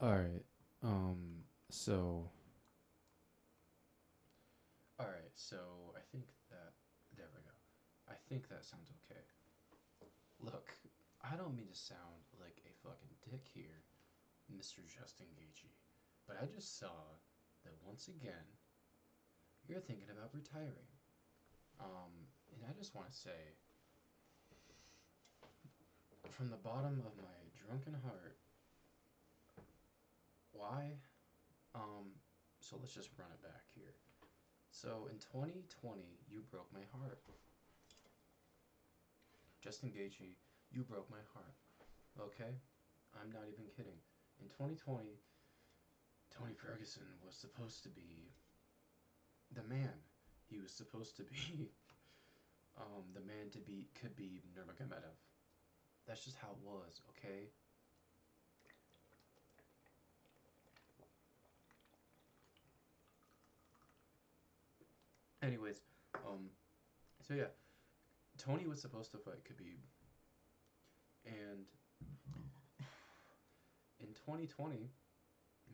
Alright, so. Alright, so I think that. There we go. I think that sounds okay. Look, I don't mean to sound like a fucking dick here, Mr. Justin Gaethje, but I just saw that once again, you're thinking about retiring. And I just want to say, from the bottom of my drunken heart, why? Um, so let's just run it back here. So in 2020, you broke my heart. Justin Gaethje, you broke my heart. Okay? I'm not even kidding. In 2020, Tony Ferguson was supposed to be the man. He was supposed to be the man to beat Khabib Nurmagomedov. That's just how it was, okay? Anyways, um, so yeah, Tony was supposed to fight Khabib, and in 2020,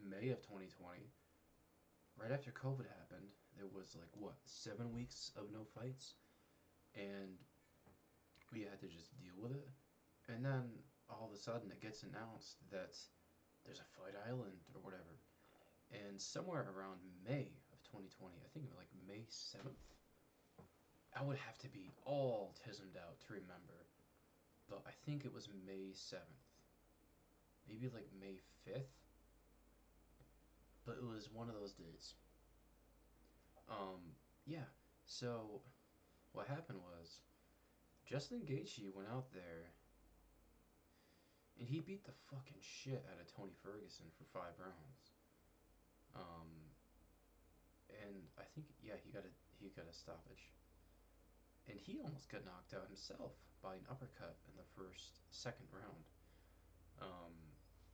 May of 2020, right after COVID happened, there was like what 7 weeks of no fights, and we had to just deal with it. And then all of a sudden, it gets announced that there's a fight island or whatever. And somewhere around May of 2020, I think like May 7th, I would have to be all tismed out to remember, but I think it was May 7th. Maybe like May 5th, but it was one of those dates. Yeah, so what happened was Justin Gaethje went out there and he beat the fucking shit out of Tony Ferguson for 5 rounds. Um, and I think yeah he got a stoppage, and he almost got knocked out himself by an uppercut in the second round. Um,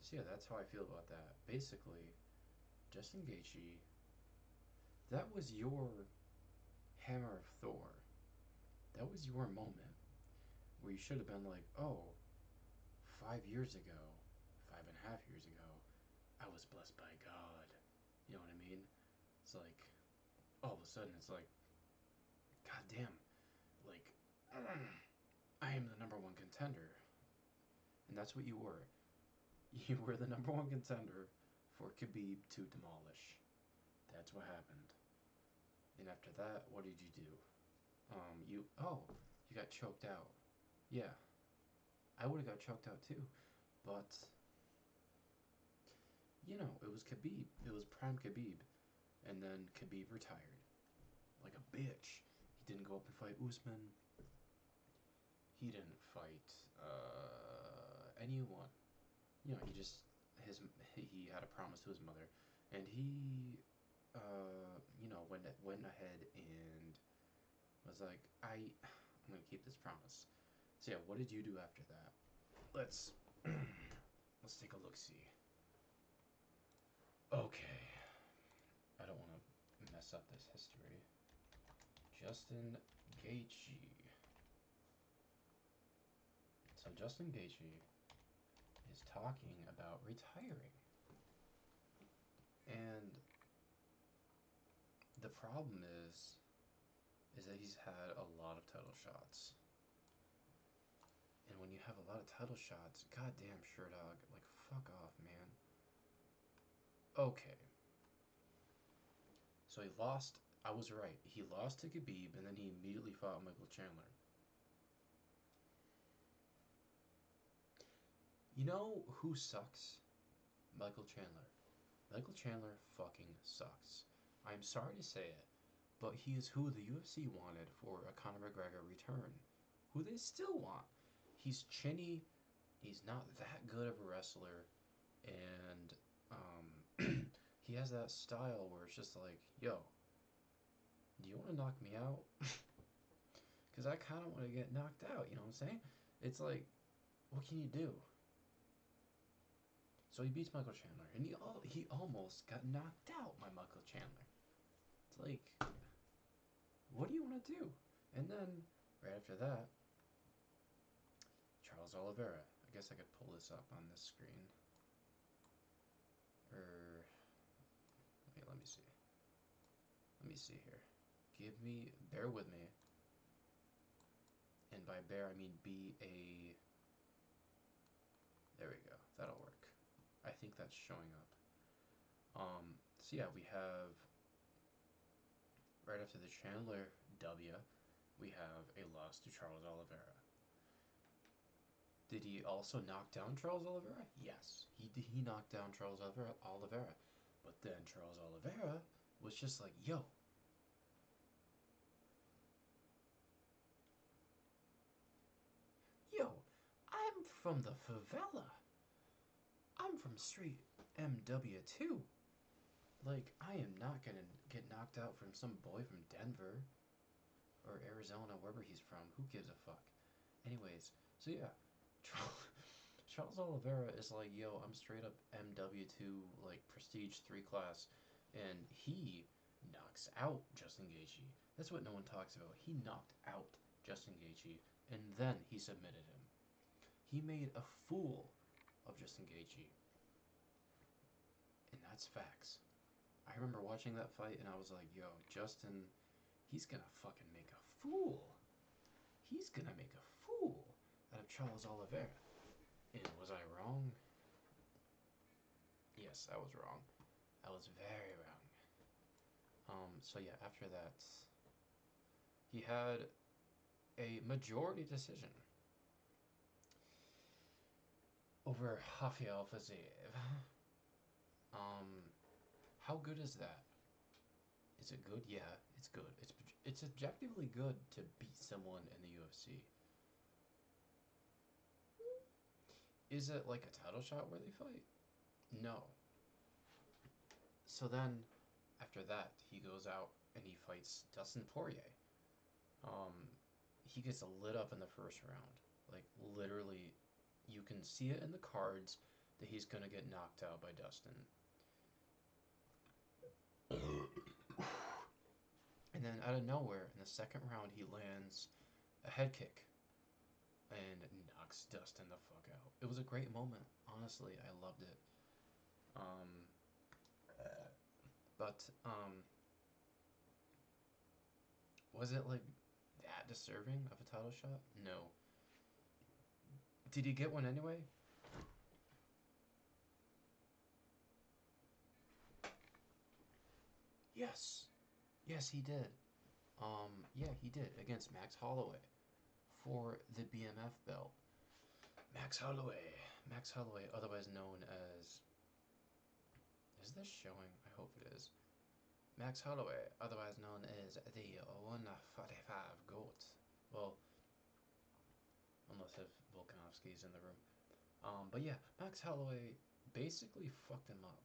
so yeah, that's how I feel about that. Basically, Justin Gaethje, that was your hammer of Thor. That was your moment where you should have been like, oh, 5 years ago, 5.5 years ago, I was blessed by God. You know what I mean? It's like all of a sudden it's like, God damn, like I am the number one contender, and that's what you were. You were the number one contender for Khabib to demolish. That's what happened. And after that, what did you do? You got choked out. Yeah, I would have got choked out too, but it was Khabib. It was prime Khabib, and then Khabib retired like a bitch. He didn't go up and fight Usman. He didn't fight anyone. He just his he had a promise to his mother, and he went ahead and was like, I'm gonna keep this promise. So yeah, what did you do after that? Let's let's take a look. See. Okay, I don't want to mess up this history. Justin Gaethje. So Justin Gaethje is talking about retiring, and the problem is that he's had a lot of title shots. And when you have a lot of title shots, goddamn sure dog, like fuck off, man. Okay, so he lost. I was right. He lost to Khabib, and then he immediately fought Michael Chandler. You know who sucks? Michael Chandler. Michael Chandler fucking sucks. I'm sorry to say it, but he is who the UFC wanted for a Conor McGregor return. Who they still want. He's chinny. He's not that good of a wrestler, and he has that style where it's just like, yo, do you want to knock me out? Because I kind of want to get knocked out. You know what I'm saying? It's like, what can you do? So he beats Michael Chandler, and he almost got knocked out by Michael Chandler. It's like, what do you want to do? And then right after that, Charles Oliveira. I guess I could pull this up on this screen. see. Let me see here. Bear with me. And by bear, I mean be a... There we go. That'll work. I think that's showing up. So yeah, we have... Right after the Chandler W, we have a loss to Charles Oliveira. Did he also knock down Charles Oliveira? Yes, he knocked down Charles Oliveira. But then Charles Oliveira was just like, yo, I'm from the favela. I'm from Street MW2. Like, I am not gonna get knocked out from some boy from Denver or Arizona, wherever he's from. Who gives a fuck? Anyways, so yeah, Charles Oliveira is like, yo, I'm straight up MW2, like prestige 3 class, and he knocks out Justin Gaethje. That's what no one talks about. He knocked out Justin Gaethje, and then he submitted him. He made a fool of Justin Gaethje, and that's facts. I remember watching that fight, and I was like, yo, Justin, he's gonna fucking make a fool. He's gonna make a fool out of Charles Oliveira. And was I wrong? Yes, I was wrong. I was very wrong. So yeah, after that, he had a majority decision over Rafael Fiziev. How good is that? Is it good? Yeah, it's good. It's objectively good to beat someone in the UFC. Is it like a title shot where they fight? No. So then, after that, he goes out and he fights Dustin Poirier. Um, he gets lit up in the first round. Like, literally, you can see it in the cards that he's gonna get knocked out by Dustin. And then out of nowhere, in the second round, he lands a head kick and knocks Dustin the fuck out. It was a great moment. Honestly, I loved it. Um, but was it like that deserving of a title shot? No. Did he get one anyway? Yes. Yes, he did. Yeah, he did against Max Holloway for the BMF belt. Max Holloway. Max Holloway, otherwise known as... Is this showing? I hope it is. Max Holloway, otherwise known as the 145 GOAT. Well, unless if Volkanovski's in the room. But yeah, Max Holloway basically fucked him up.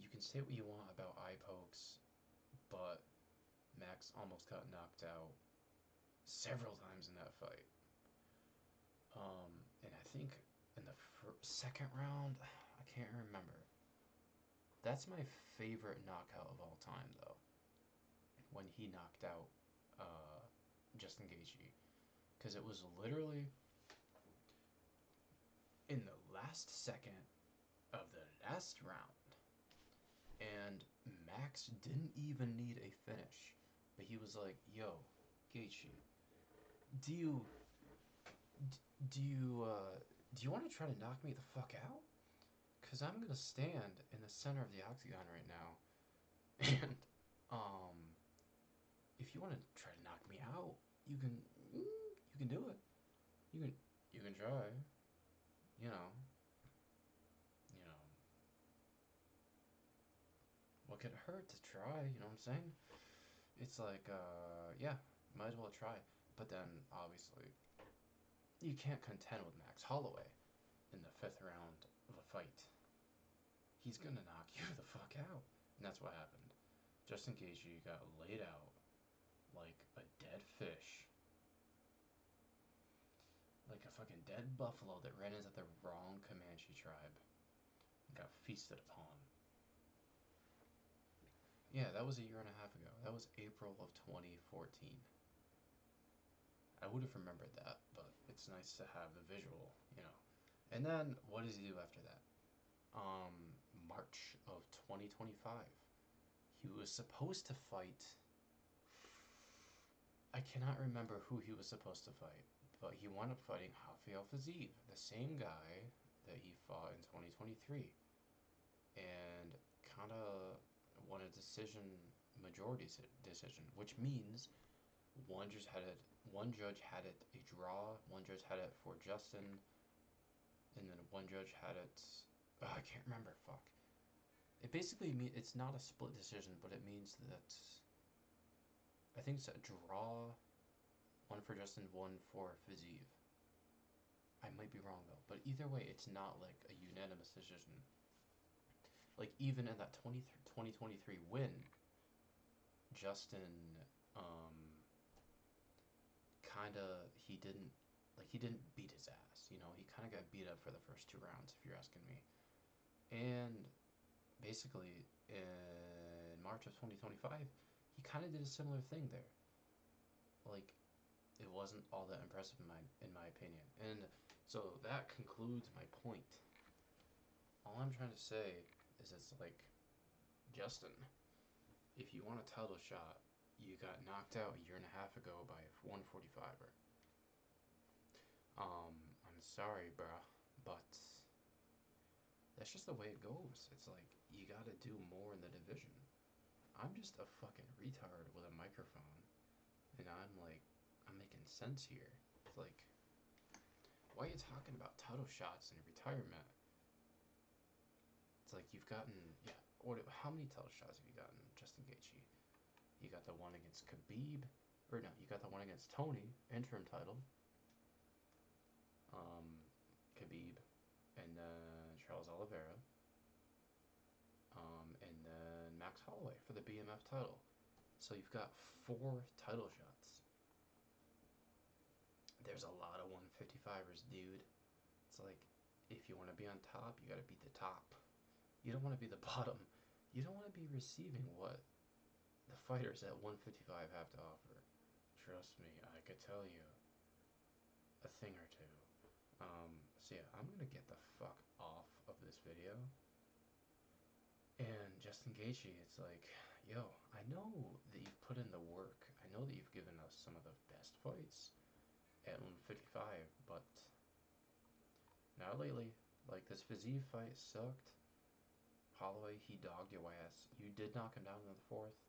You can say what you want about eye pokes, but Max almost got knocked out several times in that fight. And I think in the second round, I can't remember. That's my favorite knockout of all time, though. When he knocked out Justin Gaethje, because it was literally in the last second of the last round, and Max didn't even need a finish, but he was like, "Yo, Gaethje, do you do you want to try to knock me the fuck out? Cause I'm gonna stand in the center of the octagon right now, and um, if you want to try to knock me out, you can do it. You can try. You know, you know, what could it hurt to try? You know what I'm saying? It's like, yeah, might as well try. But then, obviously, you can't contend with Max Holloway in the fifth round of a fight. He's gonna knock you the fuck out. And that's what happened. Justin Gaethje got laid out like a dead fish. Like a fucking dead buffalo that ran into the wrong Comanche tribe and got feasted upon. Yeah, that was a year and a half ago. That was April of 2014. I would have remembered that, but it's nice to have the visual, you know. And then, what does he do after that? March of 2025. He was supposed to fight. I cannot remember who he was supposed to fight, but he wound up fighting Rafael Fiziev, the same guy that he fought in 2023, and kind of won a majority decision, which means one judge had it a draw, one judge had it for Justin, and then one judge had it. I can't remember. Fuck. It basically means it's not a split decision, but it means that I think it's a draw, one for Justin, one for Fiziev. I might be wrong though, but either way, it's not like a unanimous decision. Like even in that 2023 win, Justin, kind of he didn't beat his ass. You know, he kind of got beat up for the first 2 rounds, if you're asking me. And basically, in March of 2025, he kind of did a similar thing there. Like, it wasn't all that impressive in my opinion. And so that concludes my point. All I'm trying to say is it's like, Justin, if you want a title shot, you got knocked out a year and a half ago by a 145er. I'm sorry, bruh, but that's just the way it goes. It's like, you gotta do more in the division. I'm just a fucking retard with a microphone, and I'm making sense here. It's like, why are you talking about title shots in retirement? It's like you've gotten, how many title shots have you gotten, Justin Gaethje? You got the one against Khabib, or no, you got the one against Tony, interim title. Khabib, and then Charles Oliveira, and then Max Holloway for the BMF title. So you've got 4 title shots. There's a lot of 155ers, dude. It's like, if you want to be on top, you got to be the top. You don't want to be the bottom. You don't want to be receiving what the fighters at 155 have to offer. Trust me, I could tell you a thing or two. So yeah, I'm gonna get the fuck off of this video. And Justin Gaethje, it's like, yo, I know that you've put in the work. I know that you've given us some of the best fights at 155, but not lately. Like, this Fiziev fight sucked. Holloway, he dogged your ass. You did knock him down in the 4th.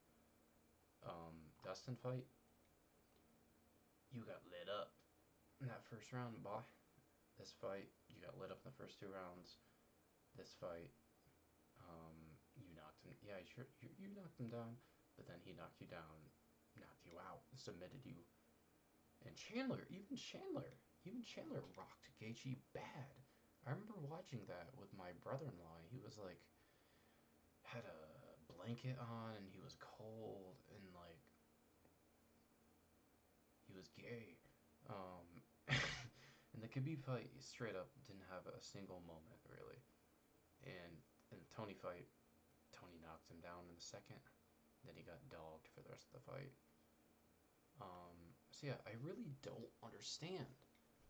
Dustin fight, you got lit up in that first round, boy. This fight, you got lit up in the first 2 rounds. This fight, you knocked him. Yeah, you knocked him down, but then he knocked you down, knocked you out, submitted you. And even Chandler rocked Gaethje bad. I remember watching that with my brother-in-law. He was like, had a blanket on, and he was cold, and like, he was gay. And the Khabib fight, straight up didn't have a single moment really. And in the Tony fight, Tony knocked him down in the 2nd. Then he got dogged for the rest of the fight. So yeah, I really don't understand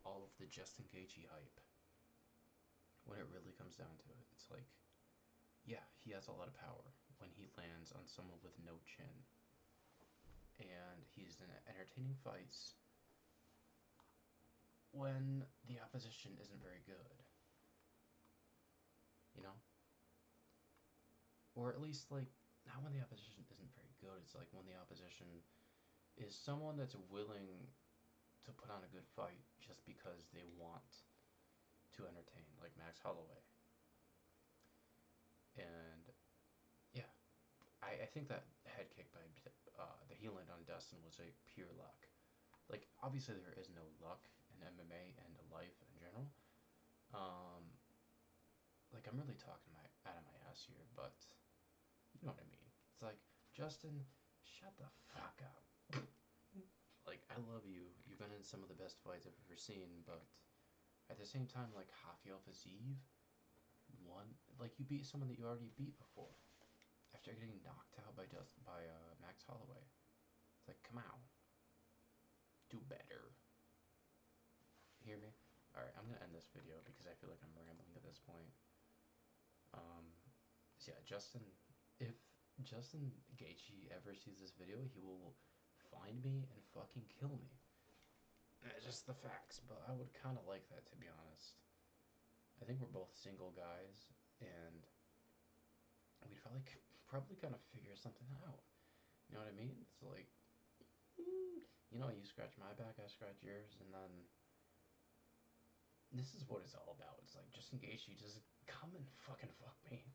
all of the Justin Gaethje hype. When it really comes down to it, it's like, yeah, he has a lot of power when he lands on someone with no chin. And he's in entertaining fights when the opposition isn't very good. You know? Or at least, like, not when the opposition isn't very good. It's like when the opposition is someone that's willing to put on a good fight just because they want to entertain, like Max Holloway. And yeah, I think that head kick by the heel landed on Dustin was like pure luck. Like, obviously there is no luck in MMA and life in general. Like, I'm really talking out of my ass here, but you know what I mean. It's like, Justin, shut the fuck up. Like, I love you. You've been in some of the best fights I've ever seen, but at the same time, like, Rafael Fiziev won. Like, you beat someone that you already beat before after getting knocked out by Max Holloway. It's like, come on, do better. Hear me? All right, I'm gonna end this video because I feel like I'm rambling at this point. So yeah, Justin, if Justin Gaethje ever sees this video, he will find me and fucking kill me. It's just the facts, but I would kind of like that, to be honest. I think we're both single guys, and we'd probably kind of figure something out. You know what I mean? It's like, you scratch my back, I scratch yours, and then this is what it's all about. It's like, just engage you, just come and fucking fuck me.